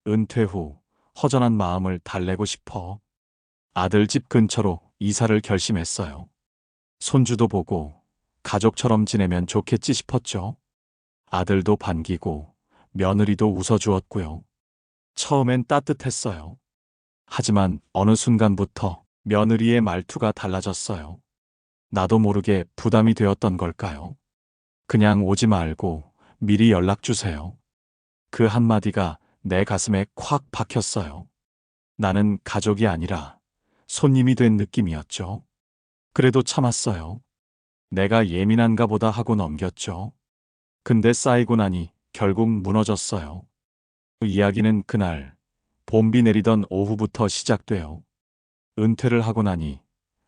은퇴 후 허전한 마음을 달래고 싶어 아들 집 근처로 이사를 결심했어요. 손주도 보고 가족처럼 지내면 좋겠지 싶었죠. 아들도 반기고 며느리도 웃어주었고요. 처음엔 따뜻했어요. 하지만 어느 순간부터 며느리의 말투가 달라졌어요. 나도 모르게 부담이 되었던 걸까요? 그냥 오지 말고 미리 연락 주세요. 그 한마디가 내 가슴에 콱 박혔어요. 나는 가족이 아니라 손님이 된 느낌이었죠. 그래도 참았어요. 내가 예민한가 보다 하고 넘겼죠. 근데 쌓이고 나니 결국 무너졌어요. 이야기는 그날 봄비 내리던 오후부터 시작돼요. 은퇴를 하고 나니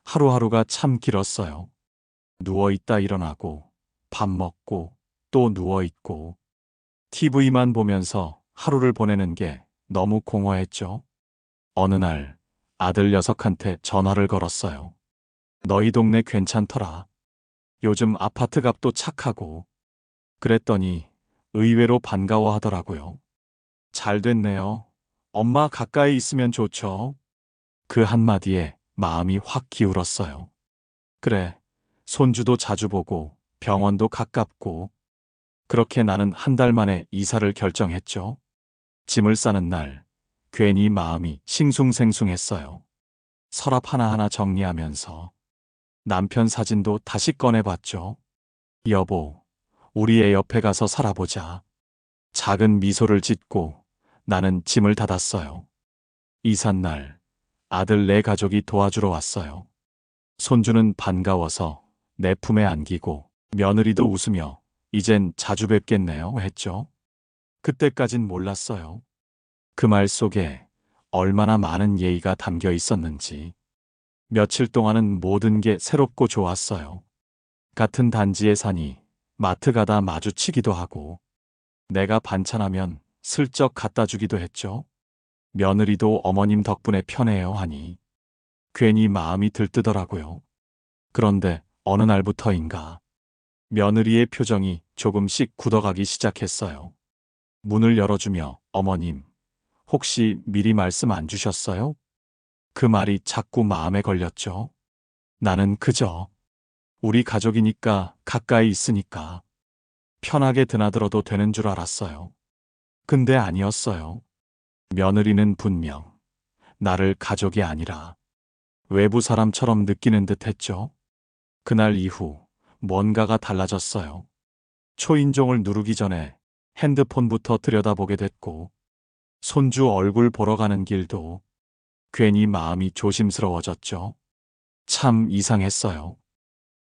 하루하루가 참 길었어요. 누워있다 일어나고 밥 먹고 또 누워있고 TV만 보면서 하루를 보내는 게 너무 공허했죠. 어느 날 아들 녀석한테 전화를 걸었어요. 너희 동네 괜찮더라. 요즘 아파트 값도 착하고. 그랬더니 의외로 반가워하더라고요. 잘 됐네요. 엄마 가까이 있으면 좋죠. 그 한마디에 마음이 확 기울었어요. 그래, 손주도 자주 보고 병원도 가깝고. 그렇게 나는 한 달 만에 이사를 결정했죠. 짐을 싸는 날 괜히 마음이 싱숭생숭했어요. 서랍 하나하나 정리하면서 남편 사진도 다시 꺼내봤죠. 여보, 우리 애 옆에 가서 살아보자. 작은 미소를 짓고 나는 짐을 닫았어요. 이삿날 아들 네 가족이 도와주러 왔어요. 손주는 반가워서 내 품에 안기고 며느리도 웃으며 이젠 자주 뵙겠네요 했죠. 그때까진 몰랐어요. 그 말 속에 얼마나 많은 예의가 담겨 있었는지. 며칠 동안은 모든 게 새롭고 좋았어요. 같은 단지에 사니 마트 가다 마주치기도 하고 내가 반찬하면 슬쩍 갖다 주기도 했죠. 며느리도 어머님 덕분에 편해요 하니 괜히 마음이 들뜨더라고요. 그런데 어느 날부터인가 며느리의 표정이 조금씩 굳어가기 시작했어요. 문을 열어주며 어머님, 혹시 미리 말씀 안 주셨어요? 그 말이 자꾸 마음에 걸렸죠. 나는 그저 우리 가족이니까 가까이 있으니까 편하게 드나들어도 되는 줄 알았어요. 근데 아니었어요. 며느리는 분명 나를 가족이 아니라 외부 사람처럼 느끼는 듯 했죠. 그날 이후 뭔가가 달라졌어요. 초인종을 누르기 전에 핸드폰부터 들여다보게 됐고 손주 얼굴 보러 가는 길도 괜히 마음이 조심스러워졌죠. 참 이상했어요.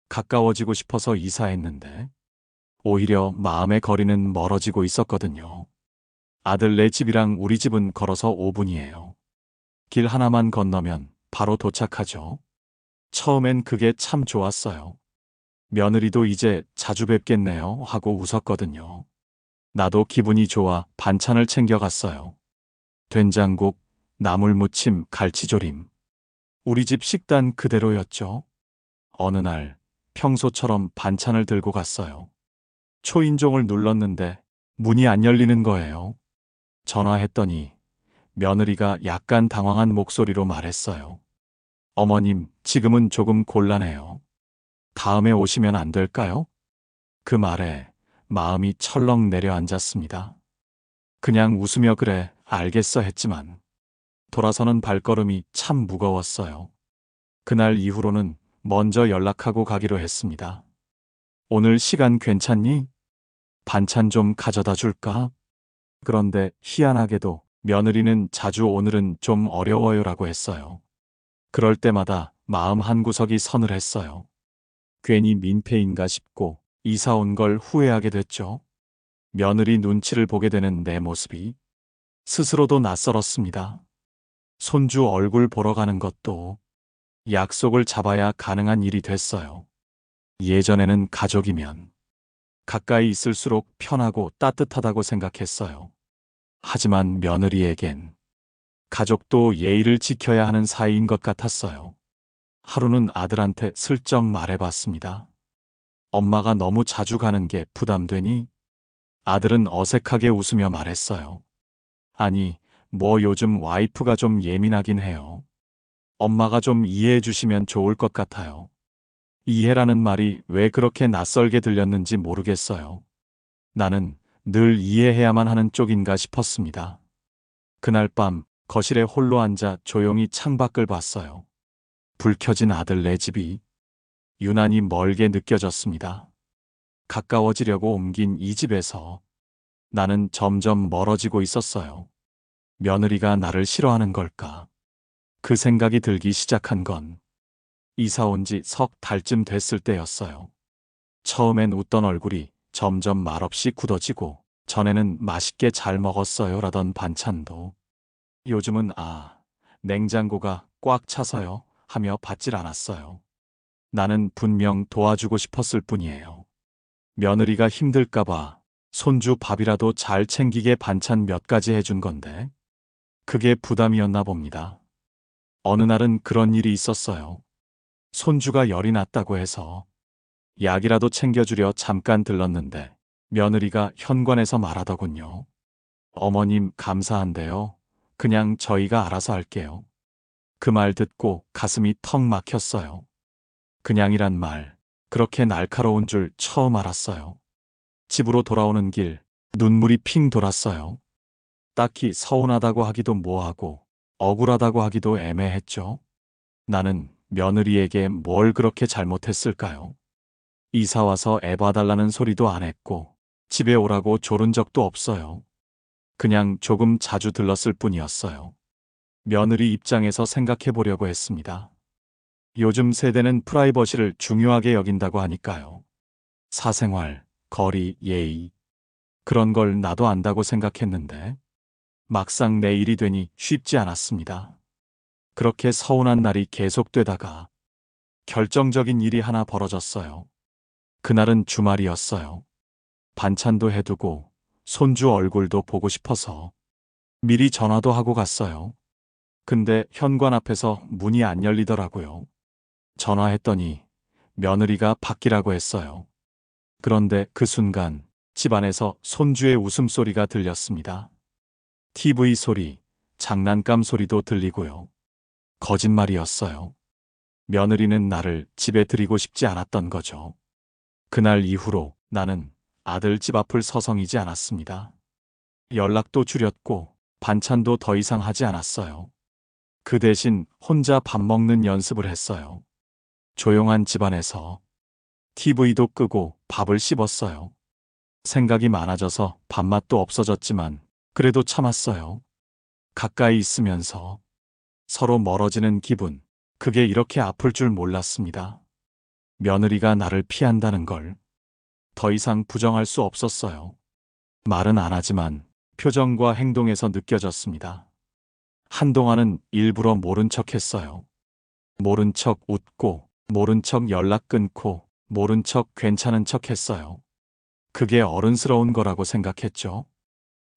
가까워지고 싶어서 이사했는데 오히려 마음의 거리는 멀어지고 있었거든요. 아들네 집이랑 우리 집은 걸어서 5분이에요. 길 하나만 건너면 바로 도착하죠. 처음엔 그게 참 좋았어요. 며느리도 이제 자주 뵙겠네요 하고 웃었거든요. 나도 기분이 좋아 반찬을 챙겨갔어요. 된장국, 나물무침, 갈치조림. 우리 집 식단 그대로였죠. 어느 날 평소처럼 반찬을 들고 갔어요. 초인종을 눌렀는데 문이 안 열리는 거예요. 전화했더니 며느리가 약간 당황한 목소리로 말했어요. 어머님, 지금은 조금 곤란해요. 다음에 오시면 안 될까요? 그 말에 마음이 철렁 내려앉았습니다. 그냥 웃으며 그래, 알겠어 했지만 돌아서는 발걸음이 참 무거웠어요. 그날 이후로는 먼저 연락하고 가기로 했습니다. 오늘 시간 괜찮니? 반찬 좀 가져다 줄까? 그런데 희한하게도 며느리는 자주 오늘은 좀 어려워요라고 했어요. 그럴 때마다 마음 한구석이 서늘했어요. 괜히 민폐인가 싶고 이사 온 걸 후회하게 됐죠. 며느리 눈치를 보게 되는 내 모습이 스스로도 낯설었습니다. 손주 얼굴 보러 가는 것도 약속을 잡아야 가능한 일이 됐어요. 예전에는 가족이면 가까이 있을수록 편하고 따뜻하다고 생각했어요. 하지만 며느리에겐 가족도 예의를 지켜야 하는 사이인 것 같았어요. 하루는 아들한테 슬쩍 말해봤습니다. 엄마가 너무 자주 가는 게 부담되니? 아들은 어색하게 웃으며 말했어요. 아니, 뭐 요즘 와이프가 좀 예민하긴 해요. 엄마가 좀 이해해 주시면 좋을 것 같아요. 이해라는 말이 왜 그렇게 낯설게 들렸는지 모르겠어요. 나는 늘 이해해야만 하는 쪽인가 싶었습니다. 그날 밤 거실에 홀로 앉아 조용히 창밖을 봤어요. 불 켜진 아들네 집이 유난히 멀게 느껴졌습니다. 가까워지려고 옮긴 이 집에서 나는 점점 멀어지고 있었어요. 며느리가 나를 싫어하는 걸까? 그 생각이 들기 시작한 건 이사 온 지 석 달쯤 됐을 때였어요. 처음엔 웃던 얼굴이 점점 말없이 굳어지고 전에는 맛있게 잘 먹었어요 라던 반찬도 요즘은 냉장고가 꽉 차서요 하며 받질 않았어요. 나는 분명 도와주고 싶었을 뿐이에요. 며느리가 힘들까봐 손주 밥이라도 잘 챙기게 반찬 몇 가지 해준 건데 그게 부담이었나 봅니다. 어느 날은 그런 일이 있었어요. 손주가 열이 났다고 해서 약이라도 챙겨주려 잠깐 들렀는데 며느리가 현관에서 말하더군요. 어머님 감사한데요. 그냥 저희가 알아서 할게요. 그 말 듣고 가슴이 턱 막혔어요. 그냥이란 말, 그렇게 날카로운 줄 처음 알았어요. 집으로 돌아오는 길, 눈물이 핑 돌았어요. 딱히 서운하다고 하기도 뭐하고, 억울하다고 하기도 애매했죠. 나는 며느리에게 뭘 그렇게 잘못했을까요? 이사 와서 애 봐달라는 소리도 안 했고, 집에 오라고 조른 적도 없어요. 그냥 조금 자주 들렀을 뿐이었어요. 며느리 입장에서 생각해 보려고 했습니다. 요즘 세대는 프라이버시를 중요하게 여긴다고 하니까요. 사생활, 거리, 예의. 그런 걸 나도 안다고 생각했는데 막상 내 일이 되니 쉽지 않았습니다. 그렇게 서운한 날이 계속되다가 결정적인 일이 하나 벌어졌어요. 그날은 주말이었어요. 반찬도 해두고 손주 얼굴도 보고 싶어서 미리 전화도 하고 갔어요. 근데 현관 앞에서 문이 안 열리더라고요. 전화했더니 며느리가 바뀌라고 했어요. 그런데 그 순간 집안에서 손주의 웃음소리가 들렸습니다. TV 소리, 장난감 소리도 들리고요. 거짓말이었어요. 며느리는 나를 집에 들이고 싶지 않았던 거죠. 그날 이후로 나는 아들 집 앞을 서성이지 않았습니다. 연락도 줄였고 반찬도 더 이상 하지 않았어요. 그 대신 혼자 밥 먹는 연습을 했어요. 조용한 집안에서 TV도 끄고 밥을 씹었어요. 생각이 많아져서 밥맛도 없어졌지만 그래도 참았어요. 가까이 있으면서 서로 멀어지는 기분, 그게 이렇게 아플 줄 몰랐습니다. 며느리가 나를 피한다는 걸 더 이상 부정할 수 없었어요. 말은 안 하지만 표정과 행동에서 느껴졌습니다. 한동안은 일부러 모른 척 했어요. 모른 척 웃고, 모른 척 연락 끊고, 모른 척 괜찮은 척 했어요. 그게 어른스러운 거라고 생각했죠.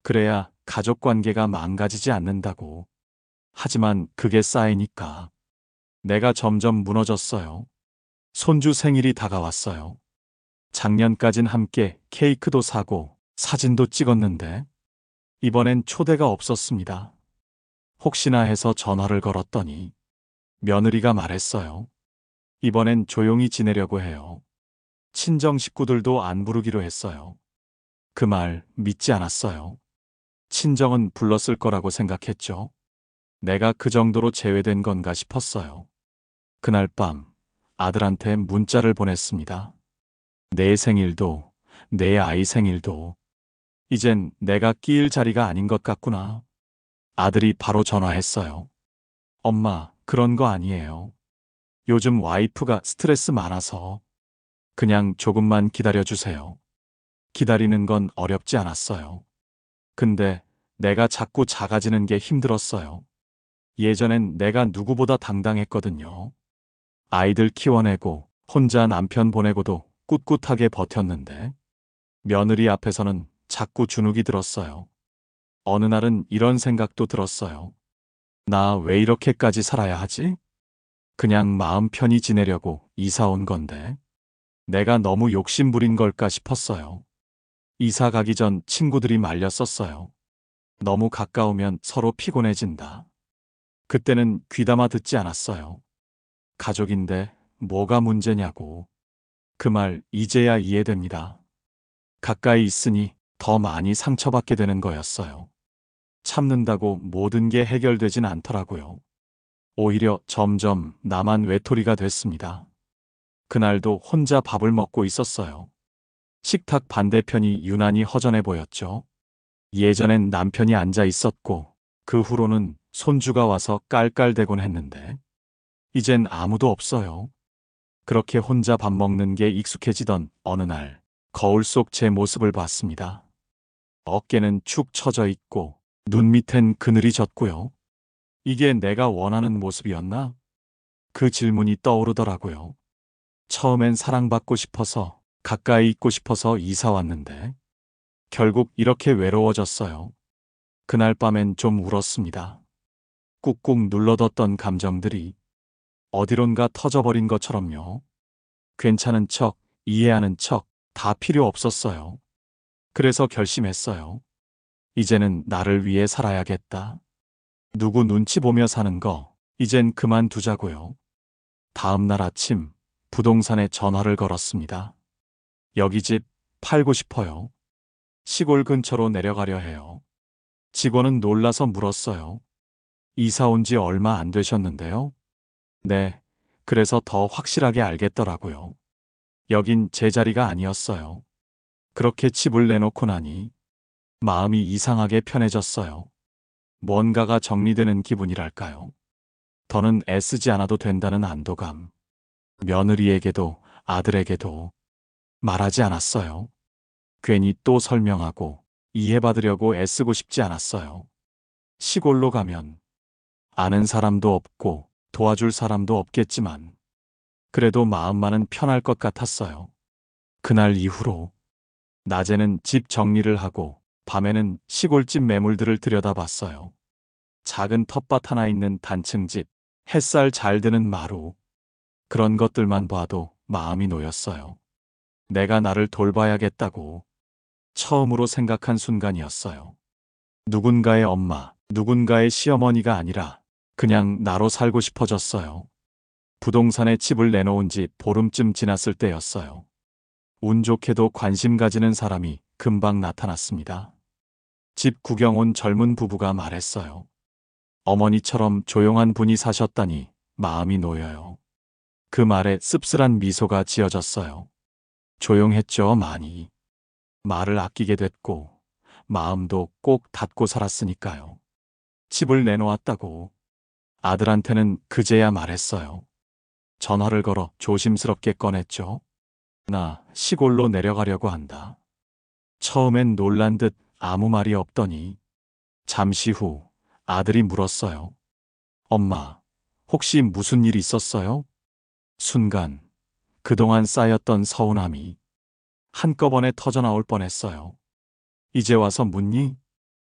그래야 가족 관계가 망가지지 않는다고. 하지만 그게 쌓이니까 내가 점점 무너졌어요. 손주 생일이 다가왔어요. 작년까진 함께 케이크도 사고 사진도 찍었는데 이번엔 초대가 없었습니다. 혹시나 해서 전화를 걸었더니 며느리가 말했어요. 이번엔 조용히 지내려고 해요. 친정 식구들도 안 부르기로 했어요. 그 말 믿지 않았어요. 친정은 불렀을 거라고 생각했죠. 내가 그 정도로 제외된 건가 싶었어요. 그날 밤 아들한테 문자를 보냈습니다. 내 생일도, 내 아이 생일도 이젠 내가 끼일 자리가 아닌 것 같구나. 아들이 바로 전화했어요. 엄마, 그런 거 아니에요. 요즘 와이프가 스트레스 많아서 그냥 조금만 기다려주세요. 기다리는 건 어렵지 않았어요. 근데 내가 자꾸 작아지는 게 힘들었어요. 예전엔 내가 누구보다 당당했거든요. 아이들 키워내고 혼자 남편 보내고도 꿋꿋하게 버텼는데 며느리 앞에서는 자꾸 주눅이 들었어요. 어느 날은 이런 생각도 들었어요. 나 왜 이렇게까지 살아야 하지? 그냥 마음 편히 지내려고 이사 온 건데 내가 너무 욕심 부린 걸까 싶었어요. 이사 가기 전 친구들이 말렸었어요. 너무 가까우면 서로 피곤해진다. 그때는 귀담아 듣지 않았어요. 가족인데 뭐가 문제냐고. 그 말 이제야 이해됩니다. 가까이 있으니 더 많이 상처받게 되는 거였어요. 참는다고 모든 게 해결되진 않더라고요. 오히려 점점 나만 외톨이가 됐습니다. 그날도 혼자 밥을 먹고 있었어요. 식탁 반대편이 유난히 허전해 보였죠. 예전엔 남편이 앉아 있었고 그 후로는 손주가 와서 깔깔대곤 했는데 이젠 아무도 없어요. 그렇게 혼자 밥 먹는 게 익숙해지던 어느 날 거울 속 제 모습을 봤습니다. 어깨는 축 처져 있고 눈 밑엔 그늘이 졌고요. 이게 내가 원하는 모습이었나? 그 질문이 떠오르더라고요. 처음엔 사랑받고 싶어서 가까이 있고 싶어서 이사 왔는데 결국 이렇게 외로워졌어요. 그날 밤엔 좀 울었습니다. 꾹꾹 눌러뒀던 감정들이 어디론가 터져버린 것처럼요. 괜찮은 척, 이해하는 척 다 필요 없었어요. 그래서 결심했어요. 이제는 나를 위해 살아야겠다. 누구 눈치 보며 사는 거 이젠 그만두자고요. 다음 날 아침 부동산에 전화를 걸었습니다. 여기 집 팔고 싶어요. 시골 근처로 내려가려 해요. 직원은 놀라서 물었어요. 이사 온 지 얼마 안 되셨는데요? 네, 그래서 더 확실하게 알겠더라고요. 여긴 제 자리가 아니었어요. 그렇게 집을 내놓고 나니 마음이 이상하게 편해졌어요. 뭔가가 정리되는 기분이랄까요. 더는 애쓰지 않아도 된다는 안도감. 며느리에게도 아들에게도 말하지 않았어요. 괜히 또 설명하고 이해받으려고 애쓰고 싶지 않았어요. 시골로 가면 아는 사람도 없고 도와줄 사람도 없겠지만 그래도 마음만은 편할 것 같았어요. 그날 이후로 낮에는 집 정리를 하고 밤에는 시골집 매물들을 들여다봤어요. 작은 텃밭 하나 있는 단층집, 햇살 잘 드는 마루, 그런 것들만 봐도 마음이 놓였어요. 내가 나를 돌봐야겠다고 처음으로 생각한 순간이었어요. 누군가의 엄마, 누군가의 시어머니가 아니라 그냥 나로 살고 싶어졌어요. 부동산에 집을 내놓은 지 보름쯤 지났을 때였어요. 운 좋게도 관심 가지는 사람이 금방 나타났습니다. 집 구경 온 젊은 부부가 말했어요. 어머니처럼 조용한 분이 사셨다니 마음이 놓여요. 그 말에 씁쓸한 미소가 지어졌어요. 조용했죠, 많이. 말을 아끼게 됐고 마음도 꼭 닫고 살았으니까요. 집을 내놓았다고 아들한테는 그제야 말했어요. 전화를 걸어 조심스럽게 꺼냈죠. 나 시골로 내려가려고 한다. 처음엔 놀란 듯 아무 말이 없더니 잠시 후 아들이 물었어요. 엄마, 혹시 무슨 일 있었어요? 순간 그동안 쌓였던 서운함이 한꺼번에 터져나올 뻔했어요. 이제 와서 묻니?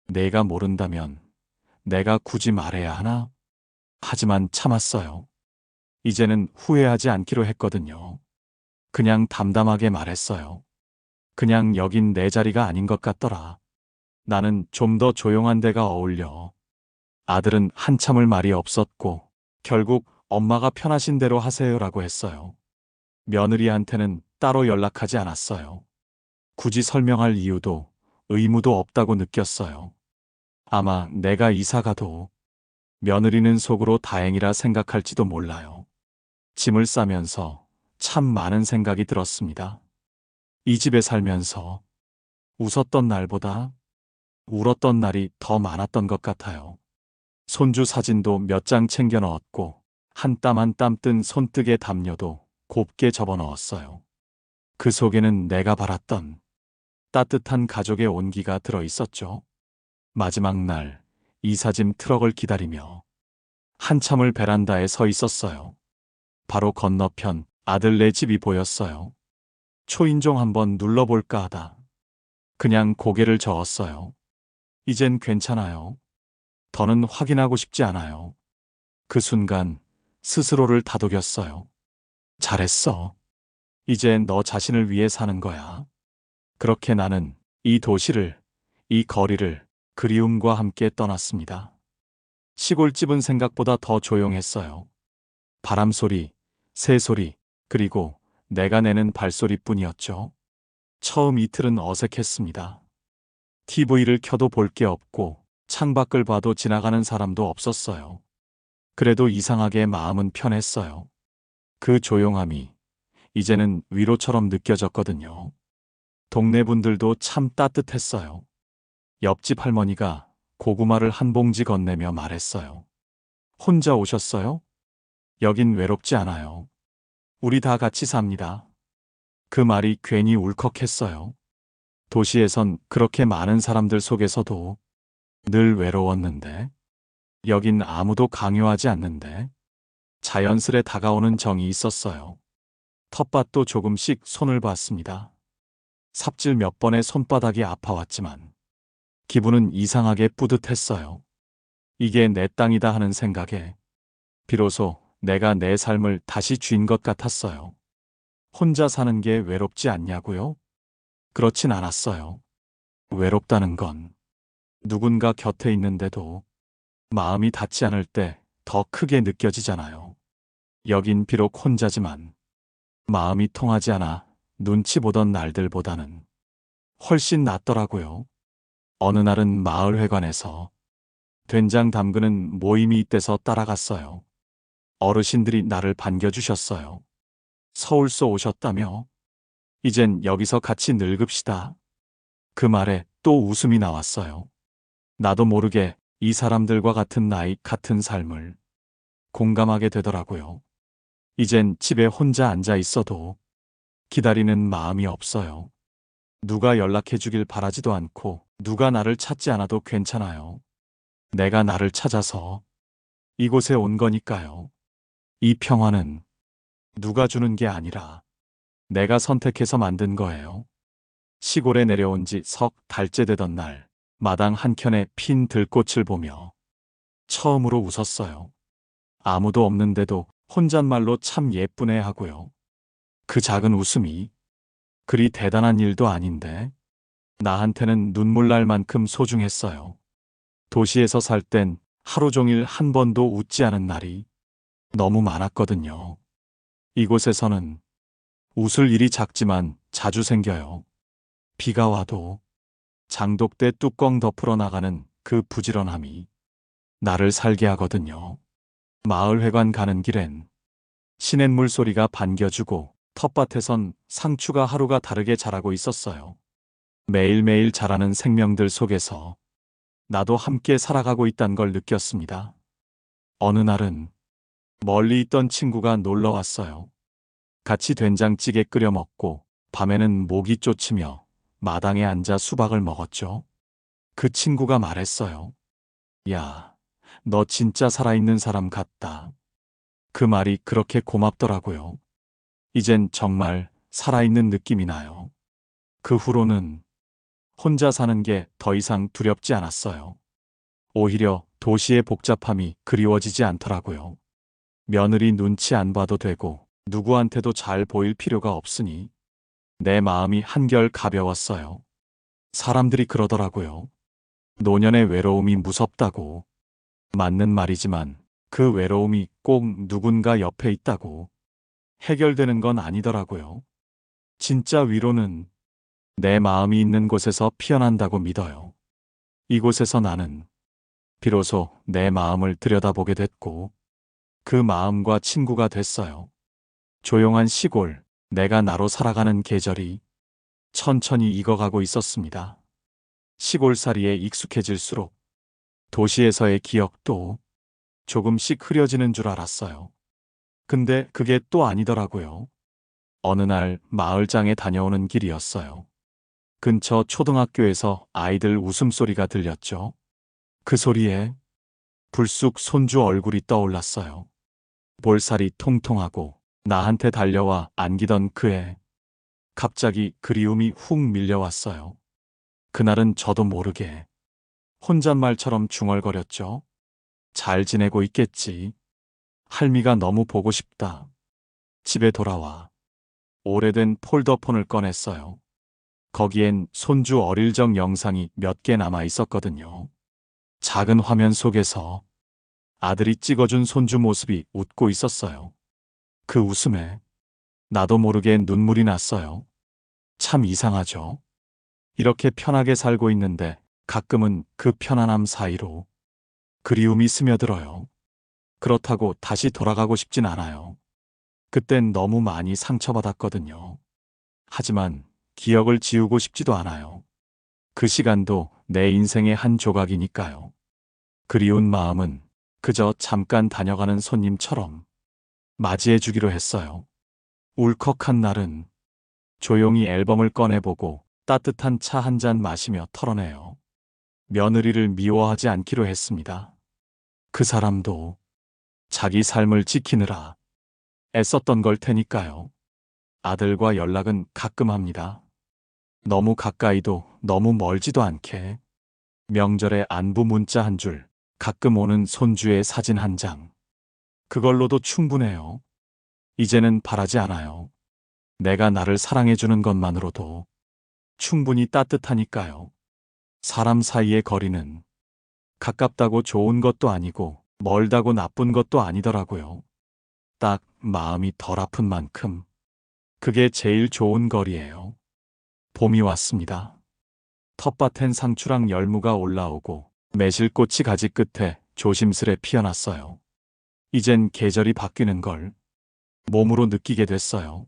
내가 모른다면 내가 굳이 말해야 하나? 하지만 참았어요. 이제는 후회하지 않기로 했거든요. 그냥 담담하게 말했어요. 그냥 여긴 내 자리가 아닌 것 같더라. 나는 좀 더 조용한 데가 어울려. 아들은 한참을 말이 없었고 결국 엄마가 편하신 대로 하세요라고 했어요. 며느리한테는 따로 연락하지 않았어요. 굳이 설명할 이유도 의무도 없다고 느꼈어요. 아마 내가 이사 가도 며느리는 속으로 다행이라 생각할지도 몰라요. 짐을 싸면서 참 많은 생각이 들었습니다. 이 집에 살면서 웃었던 날보다 울었던 날이 더 많았던 것 같아요. 손주 사진도 몇 장 챙겨 넣었고 한 땀 한 땀 뜬 손뜨개 담요도 곱게 접어 넣었어요. 그 속에는 내가 바랐던 따뜻한 가족의 온기가 들어 있었죠. 마지막 날 이삿짐 트럭을 기다리며 한참을 베란다에 서 있었어요. 바로 건너편 아들네 집이 보였어요. 초인종 한번 눌러볼까 하다 그냥 고개를 저었어요. 이젠 괜찮아요. 더는 확인하고 싶지 않아요. 그 순간 스스로를 다독였어요. 잘했어. 이제 너 자신을 위해 사는 거야. 그렇게 나는 이 도시를, 이 거리를 그리움과 함께 떠났습니다. 시골집은 생각보다 더 조용했어요. 바람소리, 새소리, 그리고 내가 내는 발소리뿐이었죠. 처음 이틀은 어색했습니다. TV를 켜도 볼 게 없고 창밖을 봐도 지나가는 사람도 없었어요. 그래도 이상하게 마음은 편했어요. 그 조용함이 이제는 위로처럼 느껴졌거든요. 동네 분들도 참 따뜻했어요. 옆집 할머니가 고구마를 한 봉지 건네며 말했어요. 혼자 오셨어요? 여긴 외롭지 않아요. 우리 다 같이 삽니다. 그 말이 괜히 울컥했어요. 도시에선 그렇게 많은 사람들 속에서도 늘 외로웠는데, 여긴 아무도 강요하지 않는데, 자연스레 다가오는 정이 있었어요. 텃밭도 조금씩 손을 봤습니다. 삽질 몇 번에 손바닥이 아파왔지만, 기분은 이상하게 뿌듯했어요. 이게 내 땅이다 하는 생각에, 비로소 내가 내 삶을 다시 쥔 것 같았어요. 혼자 사는 게 외롭지 않냐고요? 그렇진 않았어요. 외롭다는 건 누군가 곁에 있는데도 마음이 닿지 않을 때 더 크게 느껴지잖아요. 여긴 비록 혼자지만 마음이 통하지 않아 눈치 보던 날들보다는 훨씬 낫더라고요. 어느 날은 마을 회관에서 된장 담그는 모임이 있대서 따라갔어요. 어르신들이 나를 반겨주셨어요. 서울서 오셨다며? 이젠 여기서 같이 늙읍시다. 그 말에 또 웃음이 나왔어요. 나도 모르게 이 사람들과 같은 나이, 같은 삶을 공감하게 되더라고요. 이젠 집에 혼자 앉아 있어도 기다리는 마음이 없어요. 누가 연락해 주길 바라지도 않고 누가 나를 찾지 않아도 괜찮아요. 내가 나를 찾아서 이곳에 온 거니까요. 이 평화는 누가 주는 게 아니라 내가 선택해서 만든 거예요. 시골에 내려온 지 석 달째 되던 날, 마당 한켠에 핀 들꽃을 보며 처음으로 웃었어요. 아무도 없는데도 혼잣말로 참 예쁘네 하고요. 그 작은 웃음이 그리 대단한 일도 아닌데 나한테는 눈물 날 만큼 소중했어요. 도시에서 살 땐 하루 종일 한 번도 웃지 않은 날이 너무 많았거든요. 이곳에서는 웃을 일이 작지만 자주 생겨요. 비가 와도 장독대 뚜껑 덮으러 나가는 그 부지런함이 나를 살게 하거든요. 마을 회관 가는 길엔 시냇물 소리가 반겨주고 텃밭에선 상추가 하루가 다르게 자라고 있었어요. 매일매일 자라는 생명들 속에서 나도 함께 살아가고 있다는 걸 느꼈습니다. 어느 날은 멀리 있던 친구가 놀러 왔어요. 같이 된장찌개 끓여 먹고 밤에는 모기 쫓으며 마당에 앉아 수박을 먹었죠. 그 친구가 말했어요. 야, 너 진짜 살아있는 사람 같다. 그 말이 그렇게 고맙더라고요. 이젠 정말 살아있는 느낌이 나요. 그 후로는 혼자 사는 게 더 이상 두렵지 않았어요. 오히려 도시의 복잡함이 그리워지지 않더라고요. 며느리 눈치 안 봐도 되고 누구한테도 잘 보일 필요가 없으니 내 마음이 한결 가벼웠어요. 사람들이 그러더라고요. 노년의 외로움이 무섭다고. 맞는 말이지만 그 외로움이 꼭 누군가 옆에 있다고 해결되는 건 아니더라고요. 진짜 위로는 내 마음이 있는 곳에서 피어난다고 믿어요. 이곳에서 나는 비로소 내 마음을 들여다보게 됐고 그 마음과 친구가 됐어요. 조용한 시골, 내가 나로 살아가는 계절이 천천히 익어가고 있었습니다. 시골살이에 익숙해질수록 도시에서의 기억도 조금씩 흐려지는 줄 알았어요. 근데 그게 또 아니더라고요. 어느 날 마을장에 다녀오는 길이었어요. 근처 초등학교에서 아이들 웃음소리가 들렸죠. 그 소리에 불쑥 손주 얼굴이 떠올랐어요. 볼살이 통통하고 나한테 달려와 안기던 그 애. 갑자기 그리움이 훅 밀려왔어요. 그날은 저도 모르게 혼잣말처럼 중얼거렸죠. 잘 지내고 있겠지. 할미가 너무 보고 싶다. 집에 돌아와 오래된 폴더폰을 꺼냈어요. 거기엔 손주 어릴 적 영상이 몇 개 남아 있었거든요. 작은 화면 속에서 아들이 찍어준 손주 모습이 웃고 있었어요. 그 웃음에 나도 모르게 눈물이 났어요. 참 이상하죠? 이렇게 편하게 살고 있는데 가끔은 그 편안함 사이로 그리움이 스며들어요. 그렇다고 다시 돌아가고 싶진 않아요. 그땐 너무 많이 상처받았거든요. 하지만 기억을 지우고 싶지도 않아요. 그 시간도 내 인생의 한 조각이니까요. 그리운 마음은 그저 잠깐 다녀가는 손님처럼 맞이해 주기로 했어요. 울컥한 날은 조용히 앨범을 꺼내보고 따뜻한 차 한 잔 마시며 털어내요. 며느리를 미워하지 않기로 했습니다. 그 사람도 자기 삶을 지키느라 애썼던 걸 테니까요. 아들과 연락은 가끔 합니다. 너무 가까이도 너무 멀지도 않게. 명절에 안부 문자 한 줄, 가끔 오는 손주의 사진 한 장. 그걸로도 충분해요. 이제는 바라지 않아요. 내가 나를 사랑해주는 것만으로도 충분히 따뜻하니까요. 사람 사이의 거리는 가깝다고 좋은 것도 아니고 멀다고 나쁜 것도 아니더라고요. 딱 마음이 덜 아픈 만큼 그게 제일 좋은 거리예요. 봄이 왔습니다. 텃밭엔 상추랑 열무가 올라오고 매실꽃이 가지 끝에 조심스레 피어났어요. 이젠 계절이 바뀌는 걸 몸으로 느끼게 됐어요.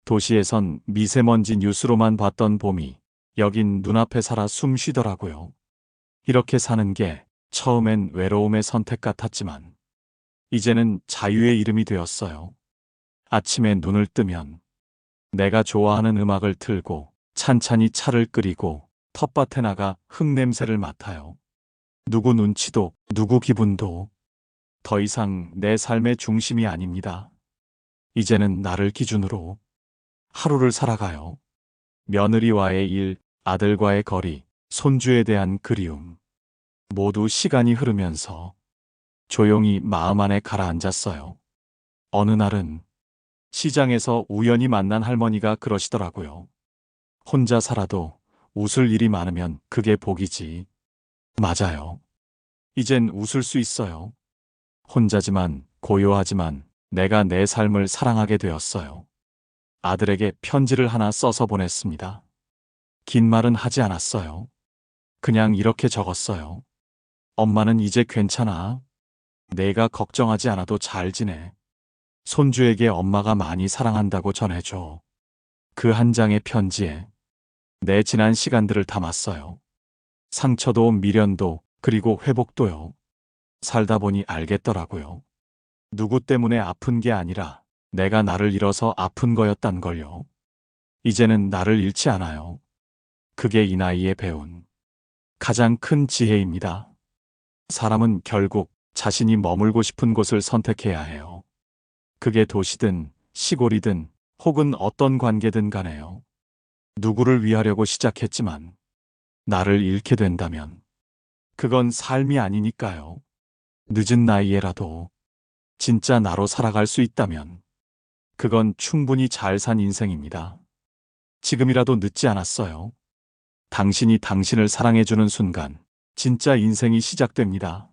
도시에선 미세먼지 뉴스로만 봤던 봄이 여긴 눈앞에 살아 숨 쉬더라고요. 이렇게 사는 게 처음엔 외로움의 선택 같았지만 이제는 자유의 이름이 되었어요. 아침에 눈을 뜨면 내가 좋아하는 음악을 틀고 찬찬히 차를 끓이고 텃밭에 나가 흙냄새를 맡아요. 누구 눈치도 누구 기분도 더 이상 내 삶의 중심이 아닙니다. 이제는 나를 기준으로 하루를 살아가요. 며느리와의 일, 아들과의 거리, 손주에 대한 그리움. 모두 시간이 흐르면서 조용히 마음 안에 가라앉았어요. 어느 날은 시장에서 우연히 만난 할머니가 그러시더라고요. 혼자 살아도 웃을 일이 많으면 그게 복이지. 맞아요. 이젠 웃을 수 있어요. 혼자지만 고요하지만 내가 내 삶을 사랑하게 되었어요. 아들에게 편지를 하나 써서 보냈습니다. 긴 말은 하지 않았어요. 그냥 이렇게 적었어요. 엄마는 이제 괜찮아. 내가 걱정하지 않아도 잘 지내. 손주에게 엄마가 많이 사랑한다고 전해줘. 그 한 장의 편지에 내 지난 시간들을 담았어요. 상처도 미련도 그리고 회복도요. 살다 보니 알겠더라고요. 누구 때문에 아픈 게 아니라 내가 나를 잃어서 아픈 거였단 걸요. 이제는 나를 잃지 않아요. 그게 이 나이에 배운 가장 큰 지혜입니다. 사람은 결국 자신이 머물고 싶은 곳을 선택해야 해요. 그게 도시든 시골이든 혹은 어떤 관계든 간에요. 누구를 위하려고 시작했지만 나를 잃게 된다면 그건 삶이 아니니까요. 늦은 나이에라도 진짜 나로 살아갈 수 있다면 그건 충분히 잘 산 인생입니다. 지금이라도 늦지 않았어요. 당신이 당신을 사랑해주는 순간 진짜 인생이 시작됩니다.